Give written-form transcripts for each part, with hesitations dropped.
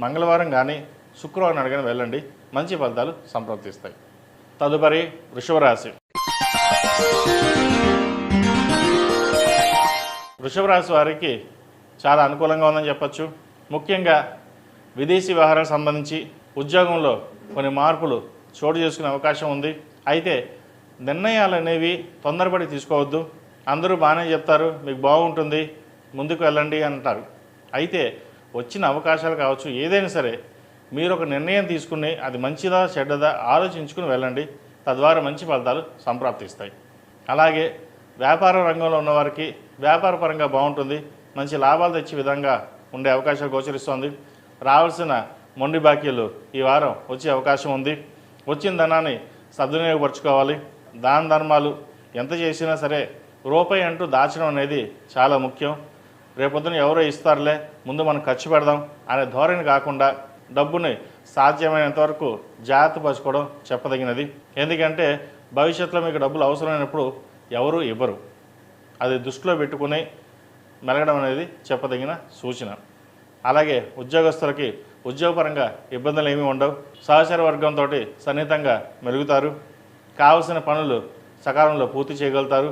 మంగళవారం కానీ శుక్రవారం నాడు కానీ వెళ్ళండి, మంచి ఫలితాలు సంప్రాప్తిస్తాయి. తదుపరి వృషభ రాశి. వృషభ రాశి వారికి చాలా అనుకూలంగా ఉందని చెప్పచ్చు. ముఖ్యంగా విదేశీ వ్యవహారాలకు సంబంధించి ఉద్యోగంలో కొన్ని మార్పులు చోటు చేసుకునే అవకాశం ఉంది. అయితే నిర్ణయాలు అనేవి తొందరపడి తీసుకోవద్దు. అందరూ బాగానే చెప్తారు, మీకు బాగుంటుంది, ముందుకు వెళ్ళండి అంటారు. అయితే వచ్చిన అవకాశాలు కావచ్చు, ఏదైనా సరే మీరు ఒక నిర్ణయం తీసుకుని అది మంచిదా చెడ్డదా ఆలోచించుకుని వెళ్ళండి. తద్వారా మంచి ఫలితాలు సంప్రాప్తిస్తాయి. అలాగే వ్యాపార రంగంలో ఉన్నవారికి వ్యాపార పరంగా బాగుంటుంది, మంచి లాభాలు తెచ్చే విధంగా ఉండే అవకాశాలు గోచరిస్తోంది. రావాల్సిన మొండి బాకీలు ఈ వారం వచ్చే అవకాశం ఉంది. వచ్చిన ధనాన్ని సద్వినియోగపరచుకోవాలి. దాన ధర్మాలు ఎంత చేసినా సరే రూపాయి అంటూ దాచడం అనేది చాలా ముఖ్యం. రేపొద్దున ఎవరో ఇస్తారులే, ముందు మనం ఖర్చు పెడదాం అనే ధోరణి కాకుండా డబ్బుని సాధ్యమైనంత వరకు జాగ్రత్త పరచుకోవడం చెప్పదగినది. ఎందుకంటే భవిష్యత్తులో మీకు డబ్బులు అవసరమైనప్పుడు ఎవరు ఇవ్వరు. అది దృష్టిలో పెట్టుకుని మెలగడం అనేది చెప్పదగిన సూచన. అలాగే ఉద్యోగస్తులకి ఉద్యోగపరంగా ఇబ్బందులు ఏమీ ఉండవు. సహచర వర్గంతో సన్నిహితంగా మెలుగుతారు. కావలసిన పనులు సకాలంలో పూర్తి చేయగలుగుతారు.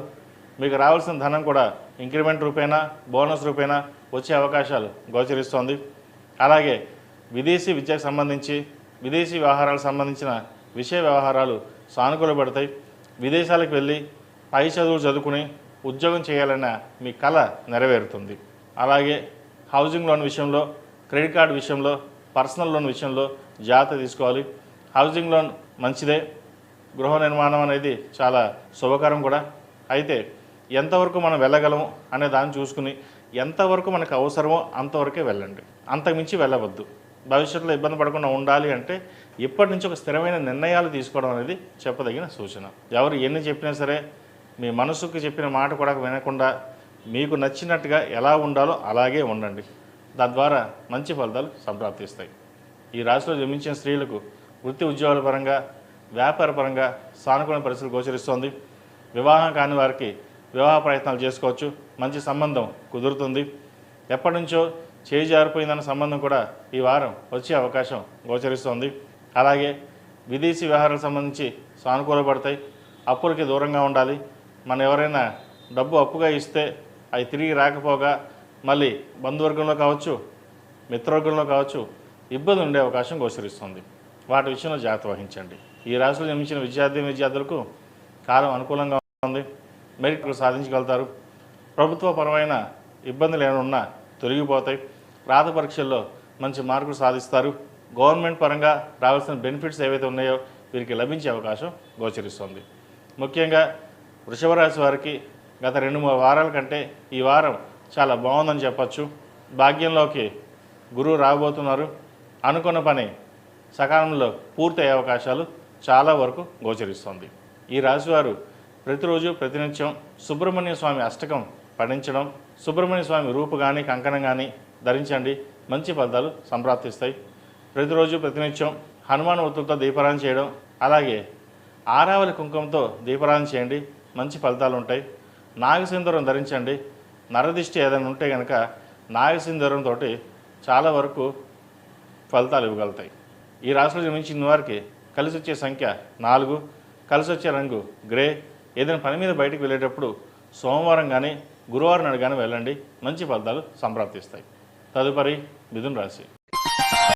మీకు రావాల్సిన ధనం కూడా ఇంక్రిమెంట్ రూపేణా బోనస్ రూపేణా వచ్చే అవకాశాలు గోచరిస్తోంది. అలాగే విదేశీ విద్యకు సంబంధించి విదేశీ వ్యవహారాలకు సంబంధించిన విషయ వ్యవహారాలు సానుకూలపడతాయి. విదేశాలకు వెళ్ళి పై చదువులు చదువుకుని ఉద్యోగం చేయాలన్న మీ కళ నెరవేరుతుంది. అలాగే హౌసింగ్ లోన్ విషయంలో, క్రెడిట్ కార్డు విషయంలో, పర్సనల్ లోన్ విషయంలో జాగ్రత్త తీసుకోవాలి. హౌసింగ్ లోన్ మంచిదే, గృహ నిర్మాణం అనేది చాలా శుభకరం కూడా. అయితే ఎంతవరకు మనం వెళ్ళగలము అనే దాన్ని చూసుకుని ఎంతవరకు మనకు అవసరమో అంతవరకే వెళ్ళండి, అంతకుమించి వెళ్ళవద్దు. భవిష్యత్తులో ఇబ్బంది పడకుండా ఉండాలి అంటే ఇప్పటి నుంచి ఒక స్థిరమైన నిర్ణయాలు తీసుకోవడం అనేది చెప్పదగిన సూచన. ఎవరు ఎన్ని చెప్పినా సరే మీ మనసుకు చెప్పిన మాట కూడా వినకుండా మీకు నచ్చినట్టుగా ఎలా ఉండాలో అలాగే ఉండండి. తద్వారా మంచి ఫలితాలు సంప్రాప్తిస్తాయి. ఈ రాశిలో జన్మించిన స్త్రీలకు వృత్తి ఉద్యోగాల పరంగా వ్యాపార పరంగా సానుకూల పరిస్థితులు గోచరిస్తోంది. వివాహం కాని వారికి వివాహ ప్రయత్నాలు చేసుకోవచ్చు, మంచి సంబంధం కుదురుతుంది. ఎప్పటి నుంచో చేయి జారిపోయిందన్న సంబంధం కూడా ఈ వారం వచ్చే అవకాశం గోచరిస్తోంది. అలాగే విదేశీ వ్యవహారాలకు సంబంధించి సానుకూలపడతాయి. అప్పులకి దూరంగా ఉండాలి. మనం ఎవరైనా డబ్బు అప్పుగా ఇస్తే అవి తిరిగి రాకపోగా మళ్ళీ బంధువర్గంలో కావచ్చు, మిత్రవర్గంలో కావచ్చు ఇబ్బంది ఉండే అవకాశం గోచరిస్తుంది. వాటి విషయంలో జాగ్రత్త వహించండి. ఈ రాశిలో జన్మించిన విద్యార్థులకు కాలం అనుకూలంగా ఉంది. మెరిట్లు సాధించగలుగుతారు. ప్రభుత్వపరమైన ఇబ్బందులు ఏమైనా ఉన్నా తొలగిపోతాయి. రాత పరీక్షల్లో మంచి మార్కులు సాధిస్తారు. గవర్నమెంట్ పరంగా రావాల్సిన బెనిఫిట్స్ ఏవైతే ఉన్నాయో వీరికి లభించే అవకాశం గోచరిస్తుంది. ముఖ్యంగా వృషభ రాశి వారికి గత 2-3 వారాల కంటే ఈ వారం చాలా బాగుందని చెప్పచ్చు. భాగ్యంలోకి గురువు రాబోతున్నారు. అనుకున్న పని సకాలంలో పూర్తయ్యే అవకాశాలు చాలా వరకు గోచరిస్తుంది. ఈ రాశివారు ప్రతిరోజు ప్రతినిత్యం సుబ్రహ్మణ్య స్వామి అష్టకం పఠించడం, సుబ్రహ్మణ్య స్వామి రూపు కానీ కంకణం కానీ ధరించండి, మంచి ఫలితాలు సంప్రాప్తిస్తాయి. ప్రతిరోజు ప్రతినిత్యం హనుమాన్ ఒత్తులతో దీపారాధన చేయడం, అలాగే ఆరావళి కుంకుమతో దీపారాధన చేయండి, మంచి ఫలితాలు ఉంటాయి. నాగసింధూరం ధరించండి. నరదిష్టి ఏదైనా ఉంటే కనుక నాగసింధూరంతో చాలా వరకు ఫలితాలు ఇవ్వగలుగుతాయి. ఈ రాశిలో జన్మించిన వారికి కలిసి వచ్చే సంఖ్య 4, కలిసి వచ్చే రంగు గ్రే. ఏదైనా పని మీద బయటకు వెళ్ళేటప్పుడు సోమవారం కానీ గురువారం నాడు కానీ వెళ్ళండి, మంచి ఫలితాలు సంప్రాప్తిస్తాయి. తదుపరి మిథున రాశి.